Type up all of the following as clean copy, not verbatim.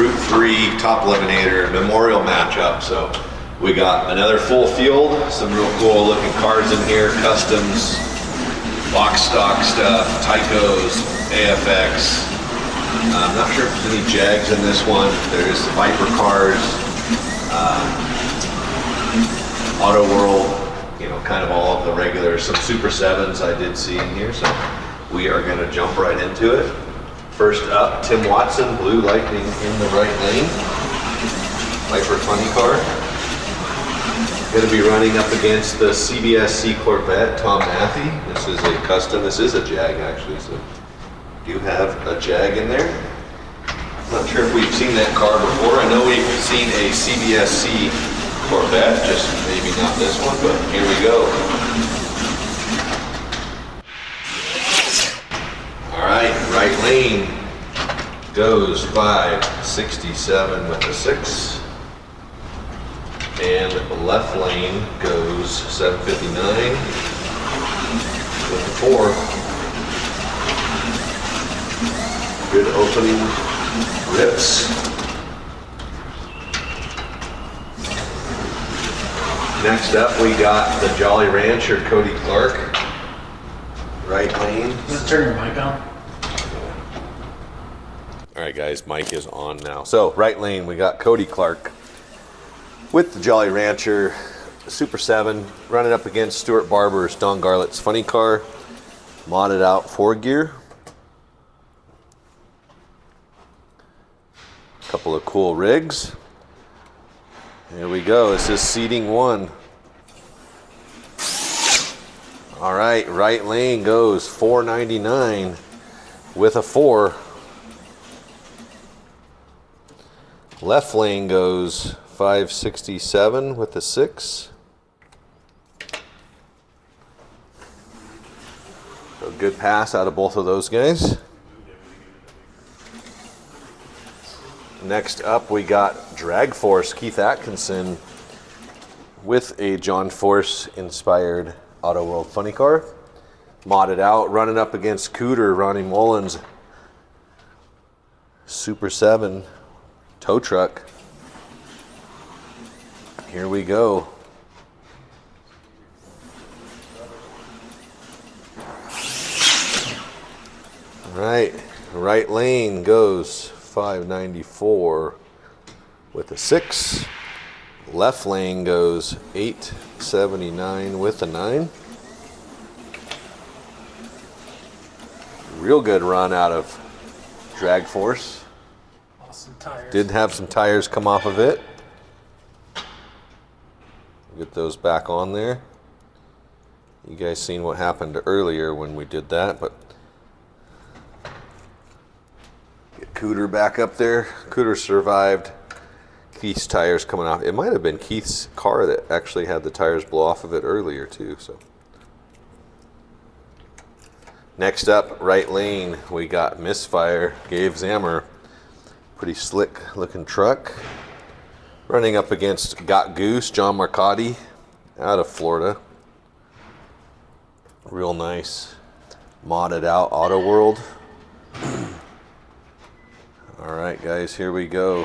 Group 3 top eliminator memorial matchup. So we got another full field, some real cool looking cars in here, customs, box stock stuff, Tycos, AFX. I'm not sure if there's any Jags in this one. There's Viper cars, Auto World, you know, kind of all of the regulars. Some Super 7s I did see in here, so we are going to jump right into it. First up, Tim Watson, Blue Lightning in the right lane. Viper funny car. Going to be running up against the CBSC Corvette, Tom Mathey. This is a custom. This is a Jag actually, so do have a Jag in there. Not sure if we've seen that car before. I know we've seen a CBSC Corvette, just maybe not this one, but here we go. All right, right lane goes 567 with the 6. And left lane goes 759 with the 4. Good opening rips. Next up, we got the Jolly Rancher, Cody Clark. Right lane. Just turn your mic on. All right, guys, mic is on now. So, right lane, we got Cody Clark with the Jolly Rancher, Super 7, running up against Stuart Barber's Don Garlites funny car, modded out 4-gear. Couple of cool rigs. Here we go. This is seating 1. All right, right lane goes 499 with a 4. Left lane goes 567 with a 6. So good pass out of both of those guys. Next up, we got Drag Force, Keith Atkinson, with a John Force inspired Auto World funny car. Modded out, running up against Cooter, Ronnie Mullins, Super 7 tow truck. Here we go. Right lane goes 594 with a 6. Left lane goes 879 with a 9. Real good run out of Drag Force. Awesome tires. Did have some tires come off of it. Get those back on there. You guys seen what happened earlier when we did that, but get Cooter back up there. Cooter survived Keith's tires coming off. It might have been Keith's car that actually had the tires blow off of it earlier too. So next up, right lane, we got Misfire, Gabe Zamor. Pretty slick looking truck. Running up against Goose, John Marcotte, out of Florida. Real nice, modded out Auto World. All right, guys, here we go.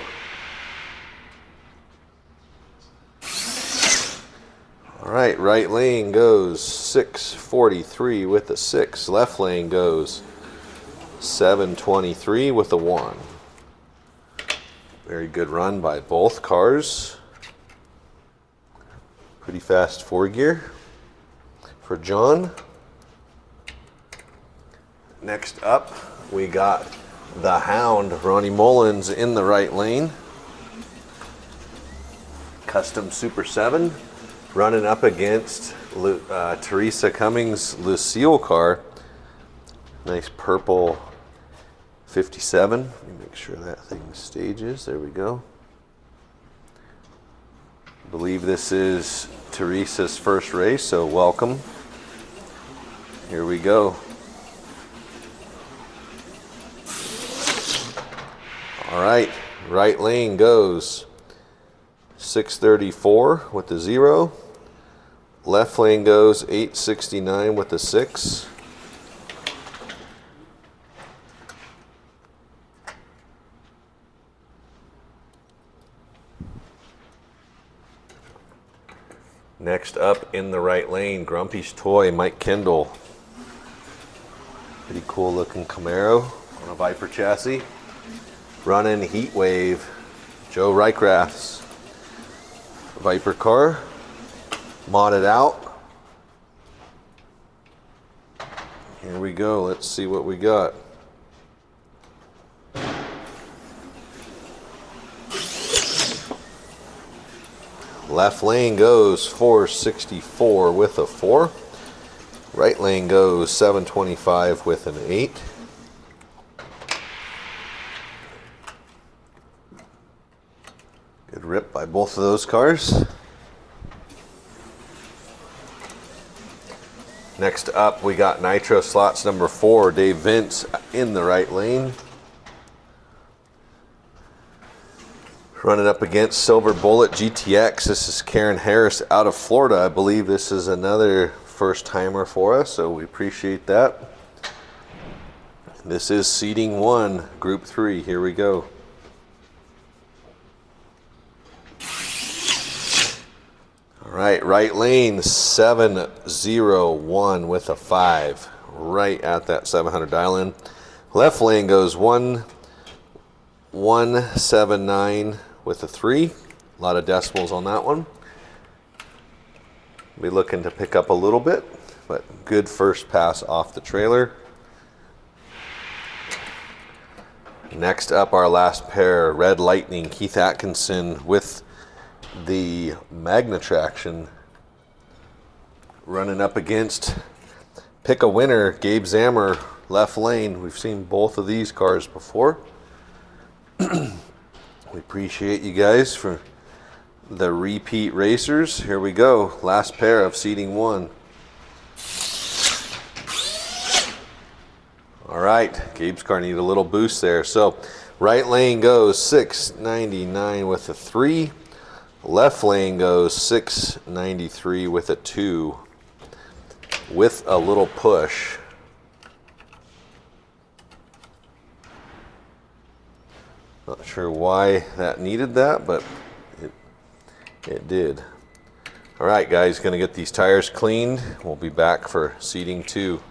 All right, right lane goes 643 with a 6. Left lane goes 723 with a 1. Very good run by both cars. Pretty fast 4-gear for John. Next up, we got the Hound, Ronnie Mullins in the right lane. Custom Super 7, running up against Teresa Cummings' Lucille car. Nice purple 57. Let me make sure that thing stages. There we go. I believe this is Teresa's first race, so welcome. Here we go. All right, right lane goes 634 with the 0. Left lane goes 869 with the 6. Next up in the right lane, Grumpy's Toy, Mike Kendall. Pretty cool looking Camaro on a Viper chassis. Running Heatwave, Joe Reichrath's Viper car. Modded out. Here we go, let's see what we got. Left lane goes 464 with a 4. Right lane goes 725 with an 8. Good rip by both of those cars. Next up, we got Nitro slots number 4, Dave Vince in the right lane. Running up against Silver Bullet GTX. This is Karen Harris out of Florida. I believe this is another first timer for us, so we appreciate that. This is seating 1, group 3. Here we go. All right lane 701 with a 5, right at that 700 dial in. Left lane goes 1179 with a 3. A lot of decimals on that one. Be looking to pick up a little bit, but good first pass off the trailer. Next up, our last pair, Red Lightning, Keith Atkinson with the Magna Traction. Running up against Pick a Winner, Gabe Zamor, left lane. We've seen both of these cars before. We appreciate you guys for the repeat racers. Here we go. Last pair of seating 1. All right, Gabe's car needed a little boost there. So right lane goes 699 with a 3. Left lane goes 693 with a 2. With a little push. Not sure why that needed that, but it did. All right, guys, gonna get these tires cleaned. We'll be back for seating 2.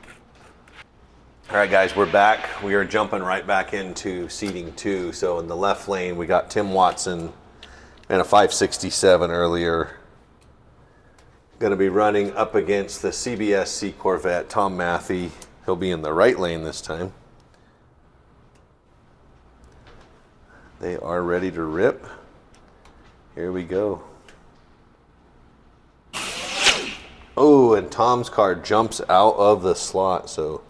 All right, guys, we're back. We are jumping right back into seating 2. So in the left lane, we got Tim Watson and a 567 earlier. Gonna be running up against the CBSC Corvette, Tom Mathey. He'll be in the right lane this time. They are ready to rip. Here we go. Oh, and Tom's car jumps out of the slot, so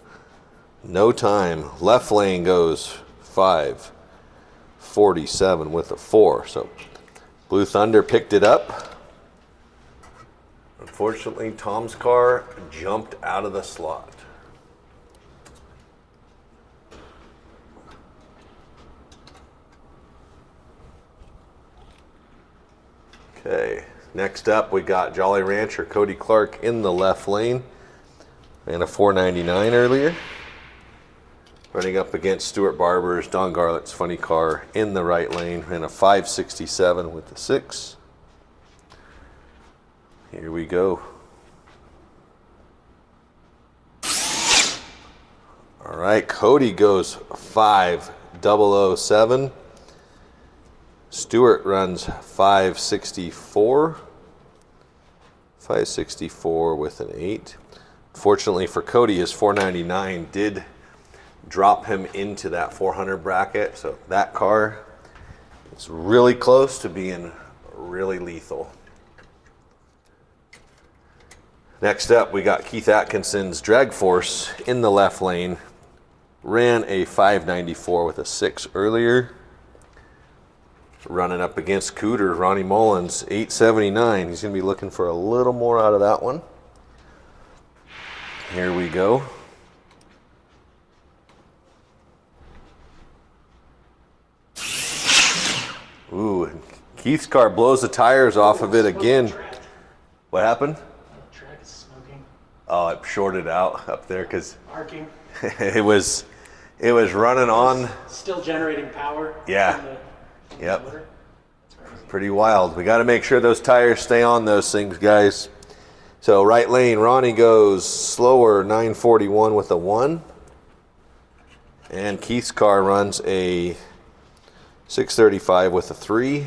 no time. Left lane goes 547 with a 4. So Blue Thunder picked it up. Unfortunately, Tom's car jumped out of the slot. Okay, next up we got Jolly Rancher Cody Clark in the left lane. Ran a 499 earlier. Running up against Stuart Barber's Don Garlites funny car in the right lane. Ran a 567 with the 6. Here we go. All right, Cody goes 5007. Stuart runs 564. 564 with an 8. Fortunately for Cody, his 499 did drop him into that 400 bracket. So that car is really close to being really lethal. Next up, we got Keith Atkinson's Drag Force in the left lane. Ran a 594 with a 6 earlier. Running up against Cooter, Ronnie Mullins, 879. He's going to be looking for a little more out of that one. Here we go. Ooh, Keith's car blows the tires off of it again. What happened? The track is smoking. Oh, it shorted out up there because Arcing. it was running on. Still generating power. Yeah. from the Yep. motor. It's crazy. Pretty wild. We got to make sure those tires stay on those things, guys. So right lane, Ronnie goes slower, 941 with a 1. And Keith's car runs a 635 with a 3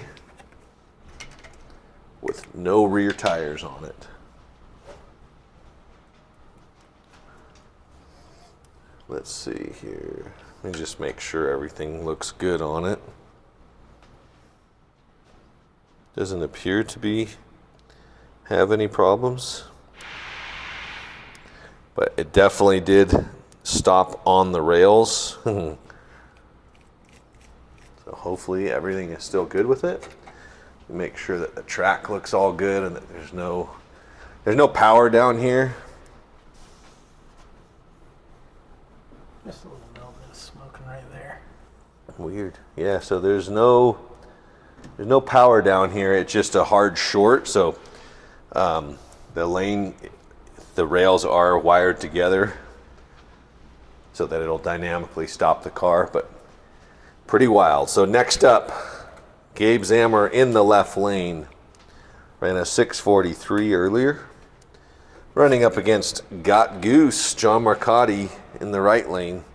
with no rear tires on it. Let's see here. Let me just make sure everything looks good on it. Doesn't appear to have any problems. But it definitely did stop on the rails. So hopefully everything is still good with it. Make sure that the track looks all good and that there's no power down here. Just a little bit of smoking right there. Weird. Yeah, so there's no power down here. It's just a hard short. So the rails are wired together so that it'll dynamically stop the car, but pretty wild. So next up, Gabe Zamor in the left lane. Ran a 643 earlier. Running up against Goose, John Marcotte in the right lane.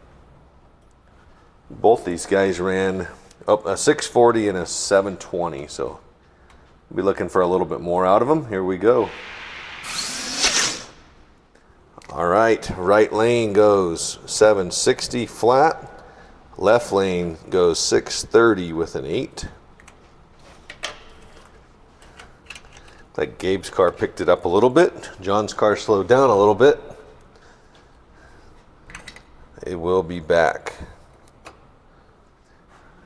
Both these guys ran up a 640 and a 720, so we'll be looking for a little bit more out of them. Here we go. All right lane goes 760 flat. Left lane goes 630 with an 8. Like Gabe's car picked it up a little bit. John's car slowed down a little bit. It will be back.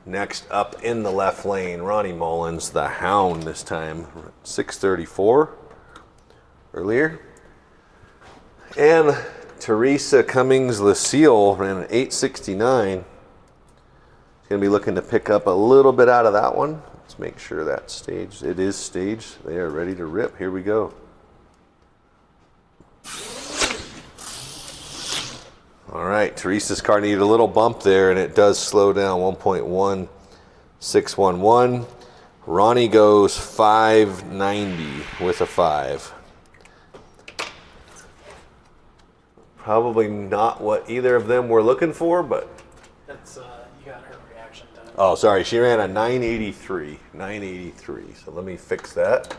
Next up in the left lane, Ronnie Mullins, the Hound this time, 634 earlier. And Teresa Cummings, Lucille ran an 869. She's gonna be looking to pick up a little bit out of that one. Let's make sure that's staged. It is staged. They are ready to rip. Here we go. All right, Teresa's car needed a little bump there, and it does slow down, 1.1611. Ronnie goes 590 with a 5. Probably not what either of them were looking for, but... That's, you got her reaction time. Oh, sorry, she ran a 983. 983, so let me fix that.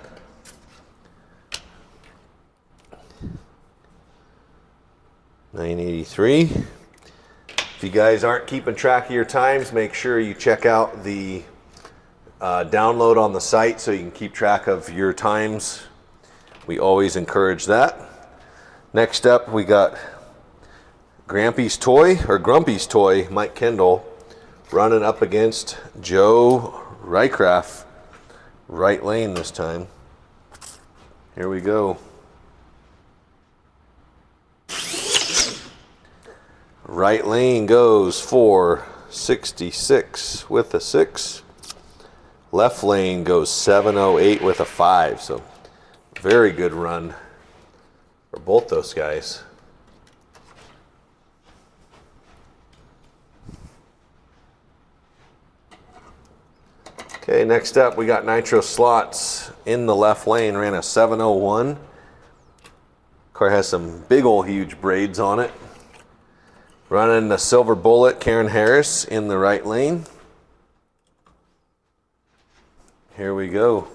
$9.83. If you guys aren't keeping track of your times, make sure you check out the download on the site so you can keep track of your times. We always encourage that. Next up, we got Grumpy's Toy, Mike Kendall, running up against Joe Reichrath, right lane this time. Here we go. Right lane goes 466 with a 6. Left lane goes 708 with a 5. So very good run for both those guys. Okay, next up we got Nitro Slots in the left lane, ran a 701. Car has some big old huge braids on it. Running the Silver Bullet, Karen Harris in the right lane. Here we go.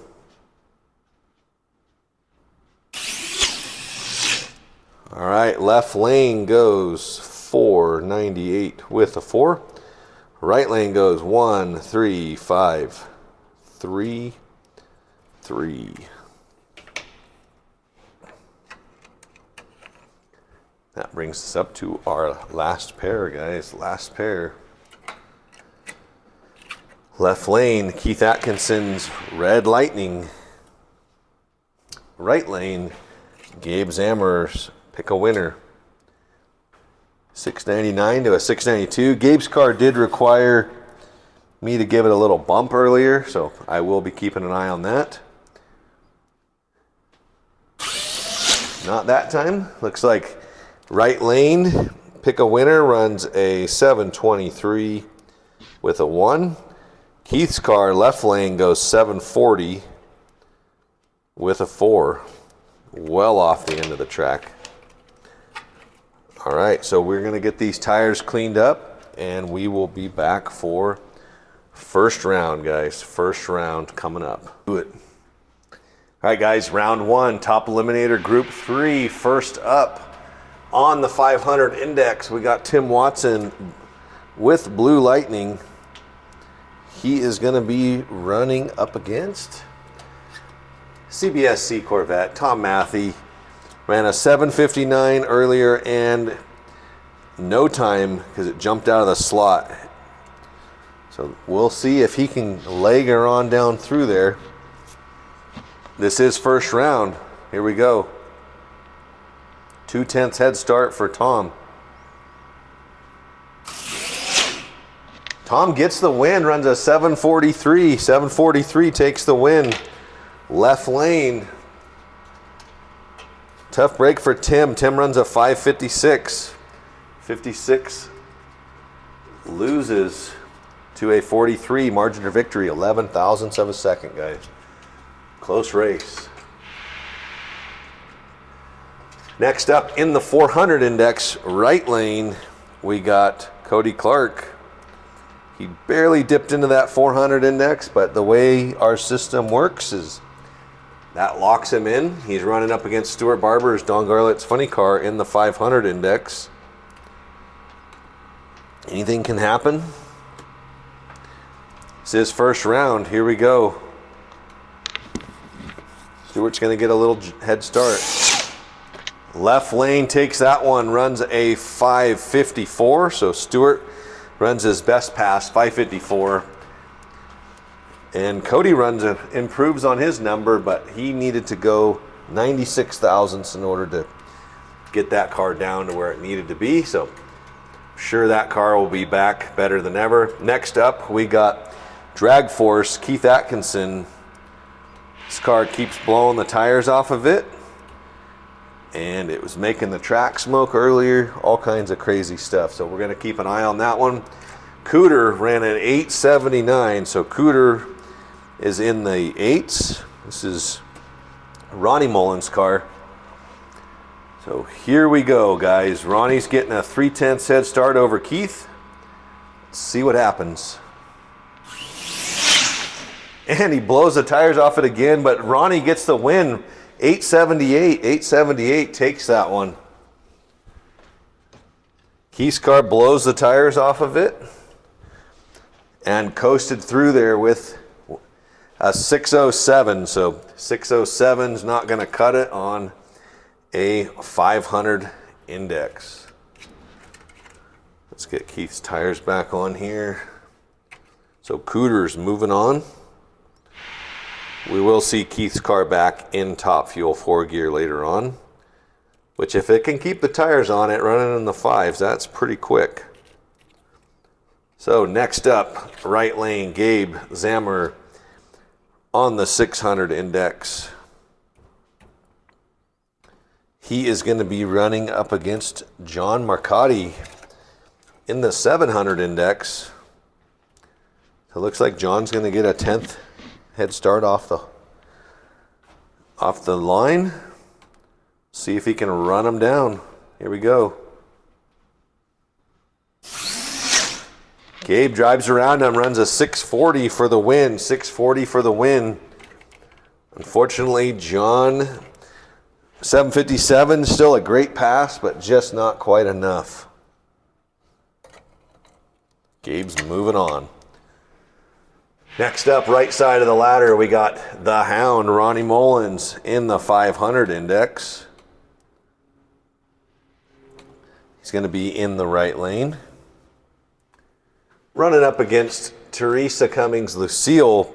All right, left lane goes 498 with a 4. Right lane goes 1, 3, 5, 3, 3. That brings us up to our last pair, guys. Last pair. Left lane, Keith Atkinson's Red Lightning. Right lane, Gabe Zamor's Pick a Winner. 699 to a 692. Gabe's car did require me to give it a little bump earlier, so I will be keeping an eye on that. Not that time. Looks like right lane, Pick a Winner runs a 723 with a 1. Keith's car, left lane, goes 740 with a 4. well off the end of the track. All right, so we're gonna get these tires cleaned up and we will be back for first round, guys. First round coming up. Do it. All right, guys, round 1, top eliminator, group 3. First up on the 500 index, we got Tim Watson with Blue Lightning. He is gonna be running up against CBSC Corvette, Tom Mathey. Ran a 7:59 earlier and no time because it jumped out of the slot. So we'll see if he can leg her on down through there. This is first round. Here we go. 2/10 head start for Tom. Tom gets the win, runs a 7:43. 7:43 takes the win. Left lane. Tough break for Tim. Tim runs a 5:56. 56 loses to a 43. Margin of victory, 11 thousandths of a second, guys. Close race. Next up in the 400 index, right lane, we got Cody Clark. He barely dipped into that 400 index, but the way our system works is that locks him in. He's running up against Stuart Barber's Don Garlites funny car in the 500 index. Anything can happen. This is first round. Here we go. Stuart's going to get a little head start. Left lane takes that one, runs a 5:54. So Stuart runs his best pass, 5:54. And Cody improves on his number, but he needed to go 96 thousandths in order to get that car down to where it needed to be. So I'm sure that car will be back better than ever. Next up, we got Drag Force, Keith Atkinson. This car keeps blowing the tires off of it. And it was making the track smoke earlier, all kinds of crazy stuff. So we're gonna keep an eye on that one. Cooter ran an 8:79, so Cooter is in the 8s. This is Ronnie Mullins' car. So here we go, guys. Ronnie's getting a 3/10 head start over Keith. Let's see what happens. And he blows the tires off it again, but Ronnie gets the win. 878. 878 takes that one. Keith's car blows the tires off of it and coasted through there with a 607. So 607's not going to cut it on a 500 index. Let's get Keith's tires back on here. So Cooter's moving on. We will see Keith's car back in top fuel 4 gear later on, which if it can keep the tires on it running in the 5s, that's pretty quick. So next up, right lane, Gabe Zamor on the 600 index. He is going to be running up against John Marcotte in the 700 index. It looks like John's going to get a 10th head start off the line. See if he can run him down. Here we go. Gabe drives around him, runs a 640 for the win. 640 for the win. Unfortunately, John, 757, still a great pass, but just not quite enough. Gabe's moving on. Next up, right side of the ladder, we got the Hound, Ronnie Mullins, in the 500 index. He's going to be in the right lane. Running up against Teresa Cummings, Lucille.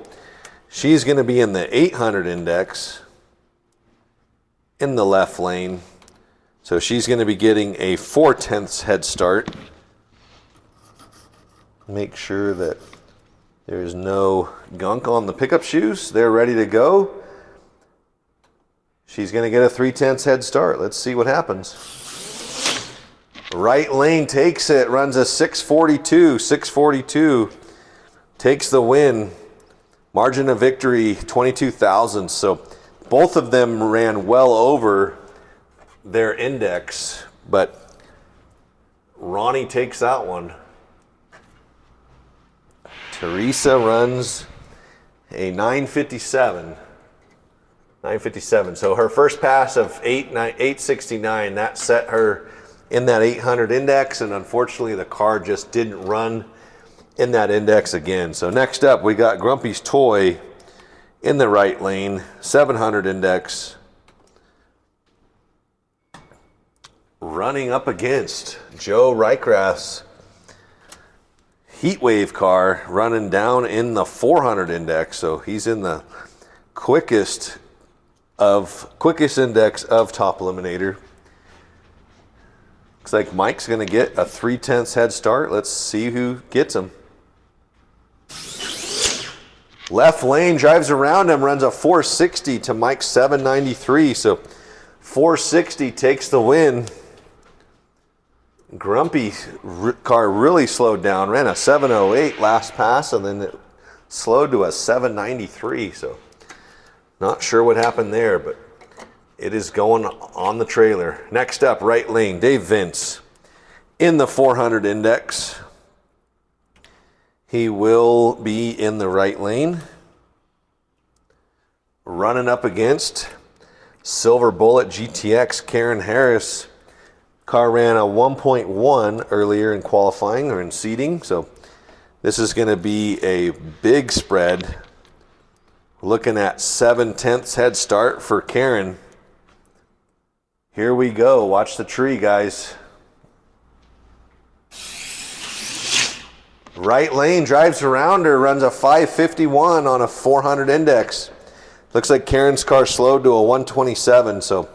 She's going to be in the 800 index in the left lane. So she's going to be getting a 4/10 head start. Make sure that there's no gunk on the pickup shoes. They're ready to go. She's going to get a 3/10 head start. Let's see what happens. Right lane takes it, runs a 642. 642 takes the win. Margin of victory, 22 thousandths. So both of them ran well over their index, but Ronnie takes that one. Teresa runs a 957. 957. So her first pass of 869, that set her in that 800 index, and unfortunately the car just didn't run in that index again. So next up we got Grumpy's Toy in the right lane, 700 index, running up against Joe Reichrath's Heatwave car, running down in the 400 index. So he's in the quickest index of Top Eliminator. Looks like Mike's going to get a 3/10 head start. Let's see who gets him. Left lane, drives around him, runs a 460 to Mike's 793. So 460 takes the win. Grumpy car really slowed down, ran a 708 last pass, and then it slowed to a 793. So not sure what happened there, but it is going on the trailer. Next up, right lane, Dave Vince in the 400 index. He will be in the right lane. Running up against Silver Bullet GTX, Karen Harris. Car ran a 1.1 earlier in qualifying or in seeding, so this is going to be a big spread. Looking at 7/10 head start for Karen. Here we go. Watch the tree, guys. Right lane, drives around her, runs a 551 on a 400 index. Looks like Karen's car slowed to a 127, so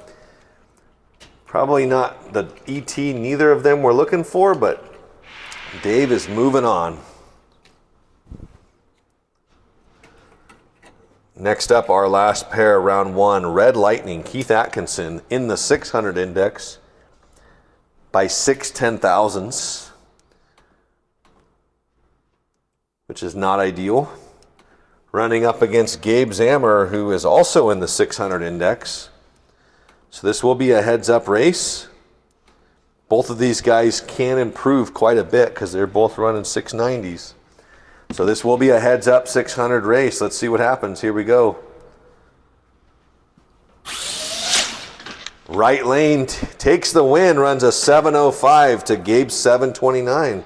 probably not the ET neither of them were looking for, but Dave is moving on. Next up, our last pair, round one, Red Lightning, Keith Atkinson in the 600 index by 6/10,000ths, which is not ideal. Running up against Gabe Zamor, who is also in the 600 index. So this will be a heads-up race. Both of these guys can improve quite a bit because they're both running 690s. So this will be a heads-up 600 race. Let's see what happens. Here we go. Right lane takes the win, runs a 705 to Gabe's 729.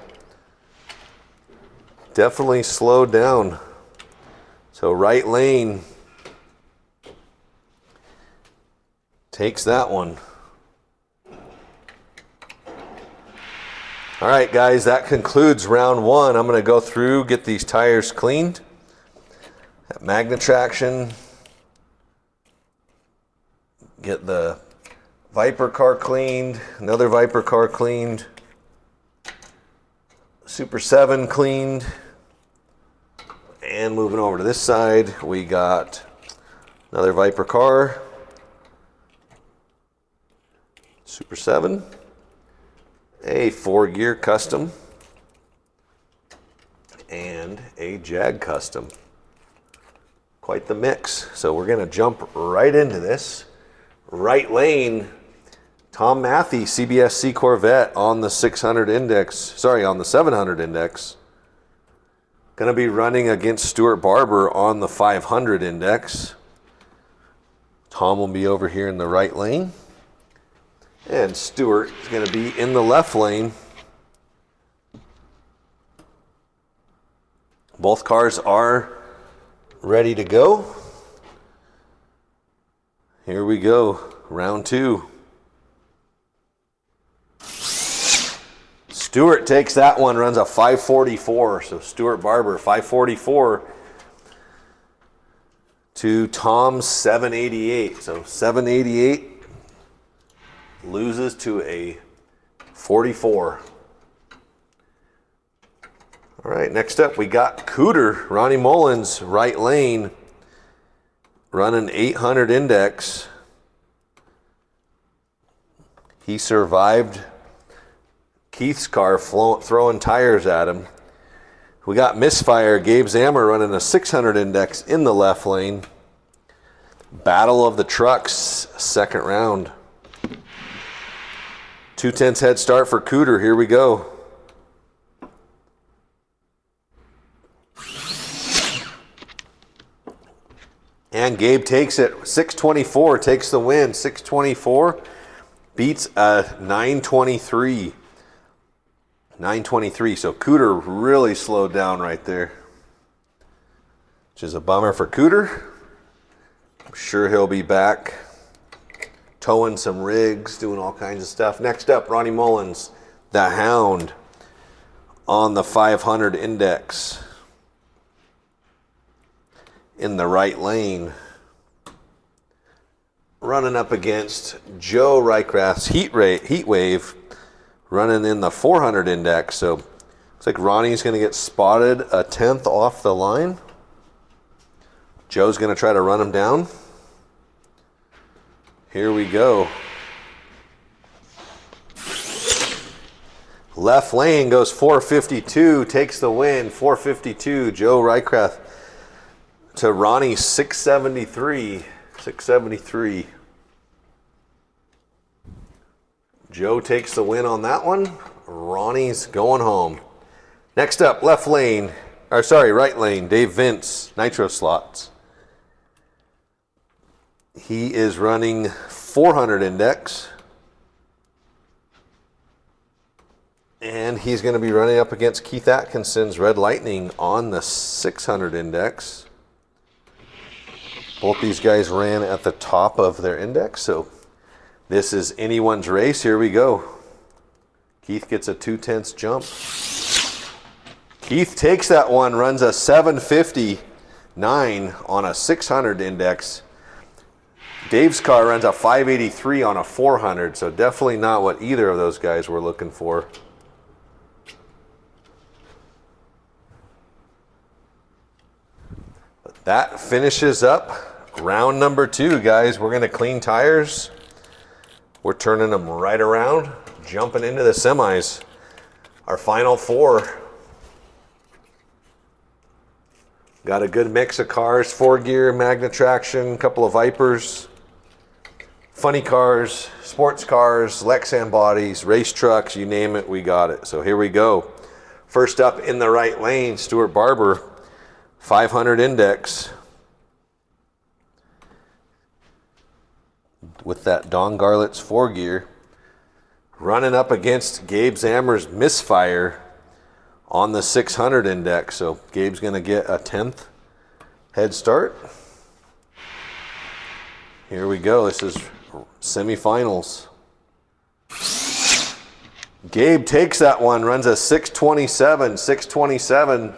Definitely slowed down. So right lane takes that one. All right, guys, that concludes round one. I'm going to go through, get these tires cleaned. That Magna Traction. Get the Viper car cleaned. Another Viper car cleaned. Super 7 cleaned. And moving over to this side, we got another Viper car. Super 7. A 4-gear custom. And a Jag custom. Quite the mix. So we're going to jump right into this. Right lane, Tom Mathey, CBSC Corvette on the 600 index. Sorry, on the 700 index. Going to be running against Stuart Barber on the 500 index. Tom will be over here in the right lane. And Stuart is going to be in the left lane. Both cars are ready to go. Here we go, round two. Stuart takes that one, runs a 544. So Stuart Barber, 544 to Tom's 788. So 788 loses to a 44. All right, next up we got Cooter, Ronnie Mullins, right lane, running 800 index. He survived Keith's car throwing tires at him. We got Misfire, Gabe Zamor running a 600 index in the left lane. Battle of the trucks, second round. 2/10 head start for Cooter. Here we go. And Gabe takes it. 624 takes the win. 624 beats 923. 923. So Cooter really slowed down right there, which is a bummer for Cooter. I'm sure he'll be back towing some rigs, doing all kinds of stuff. Next up, Ronnie Mullins, the Hound on the 500 index in the right lane. Running up against Joe Reichrath's Heatwave, running in the 400 index. So looks like Ronnie's going to get spotted a 10th off the line. Joe's going to try to run him down. Here we go. Left lane goes 452, takes the win. 452, Joe Reichrath to Ronnie 673. 673. Joe takes the win on that one. Ronnie's going home. Next up, left lane, or sorry, right lane, Dave Vince, Nitro slots. He is running 400 index. And he's going to be running up against Keith Atkinson's Red Lightning on the 600 index. Both these guys ran at the top of their index, so this is anyone's race. Here we go. Keith gets a 2/10 jump. Keith takes that one, runs a 759 on a 600 index. Dave's car runs a 583 on a 400, so definitely not what either of those guys were looking for. But that finishes up round number 2, guys. We're going to clean tires. We're turning them right around, jumping into the semis. Our final 4. Got a good mix of cars, 4-gear, Magna traction, a couple of Vipers, funny cars, sports cars, Lexan bodies, race trucks, you name it, we got it. So here we go. First up in the right lane, Stuart Barber, 500 index. With that Don Garlites 4-gear. Running up against Gabe Zamor's Misfire on the 600 index. So Gabe's going to get a 10th head start. Here we go. This is semifinals. Gabe takes that one, runs a 627. 627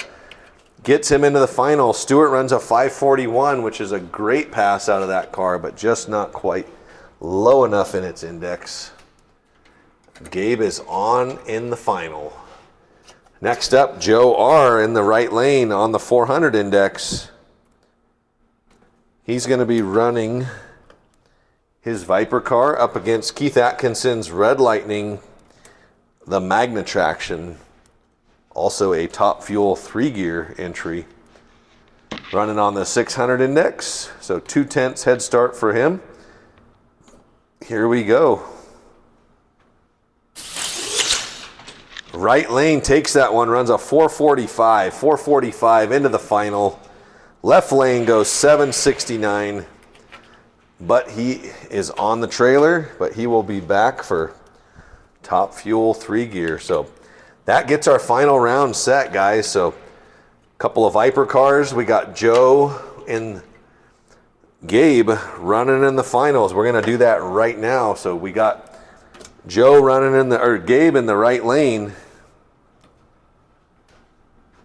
gets him into the final. Stuart runs a 541, which is a great pass out of that car, but just not quite low enough in its index. Gabe is on in the final. Next up, Joe R. in the right lane on the 400 index. He's going to be running his Viper car up against Keith Atkinson's Red Lightning, the Magna traction, also a Top Fuel 3-gear entry. Running on the 600 index, so 2/10 head start for him. Here we go. Right lane takes that one, runs a 445. 445 into the final. Left lane goes 769. But he is on the trailer, but he will be back for Top Fuel 3-gear. So that gets our final round set, guys. So a couple of Viper cars. We got Joe and Gabe running in the finals. We're going to do that right now. So we got Joe running in the, or Gabe in the right lane.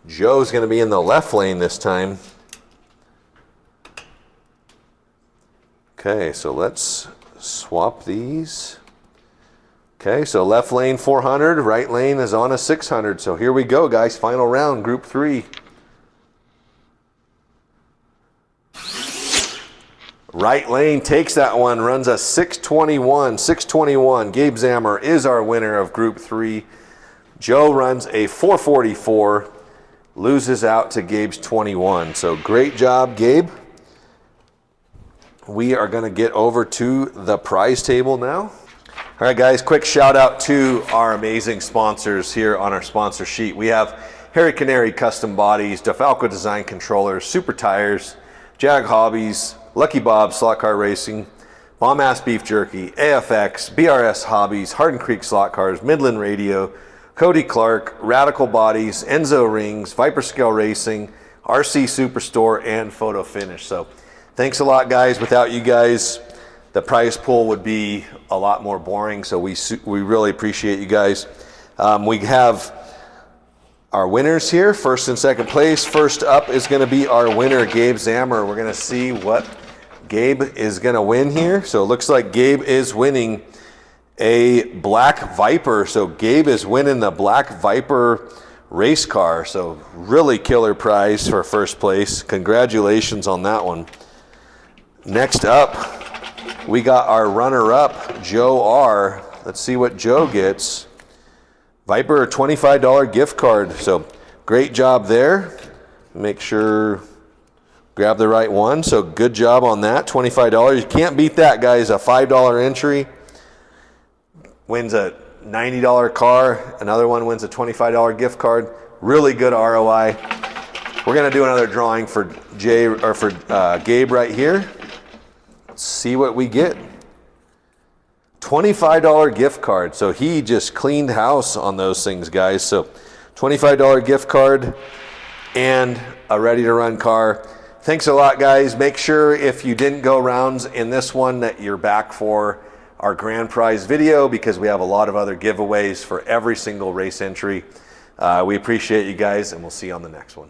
Joe's going to be in the left lane this time. Okay, so let's swap these. Okay, so left lane 400, right lane is on a 600. So here we go, guys. Final round, group 3. Right lane takes that one, runs a 621. 621. Gabe Zamor is our winner of group 3. Joe runs a 444, loses out to Gabe's 21. So great job, Gabe. we are gonna get over to the prize table now. All right, guys, quick shout out to our amazing sponsors here on our sponsor sheet. We have Harry Canary Custom Bodies, DeFalco Design Controllers, Super Tires, Jag Hobbies, Lucky Bob Slot Car Racing, Bomb Ass Beef Jerky, AFX, BRS Hobbies, Hardin Creek Slot Cars, Midland Radio, Cody Clark, Radical Bodies, Enzo Rings, Viper Scale Racing, RC Superstore, and Photo Finish. So thanks a lot, guys. Without you guys, the prize pool would be a lot more boring. So we really appreciate you guys. We have our winners here, first and second place. First up is going to be our winner, Gabe Zamor. We're going to see what Gabe is going to win here. So it looks like Gabe is winning a Black Viper. So Gabe is winning the Black Viper race car. So really killer prize for first place. Congratulations on that one. Next up, we got our runner-up, Joe R. Let's see what Joe gets. Viper $25 gift card. So great job there. Make sure grab the right one. So good job on that. $25. You can't beat that, guys. A $5 entry wins a $90 car. Another one wins a $25 gift card. Really good ROI. We're gonna do another drawing for Gabe right here. Let's see what we get. $25 gift card. So he just cleaned house on those things, guys. So $25 gift card and a ready to run car. Thanks a lot, guys. Make sure if you didn't go rounds in this one that you're back for our grand prize video, because we have a lot of other giveaways for every single race entry. We appreciate you guys, and we'll see you on the next one.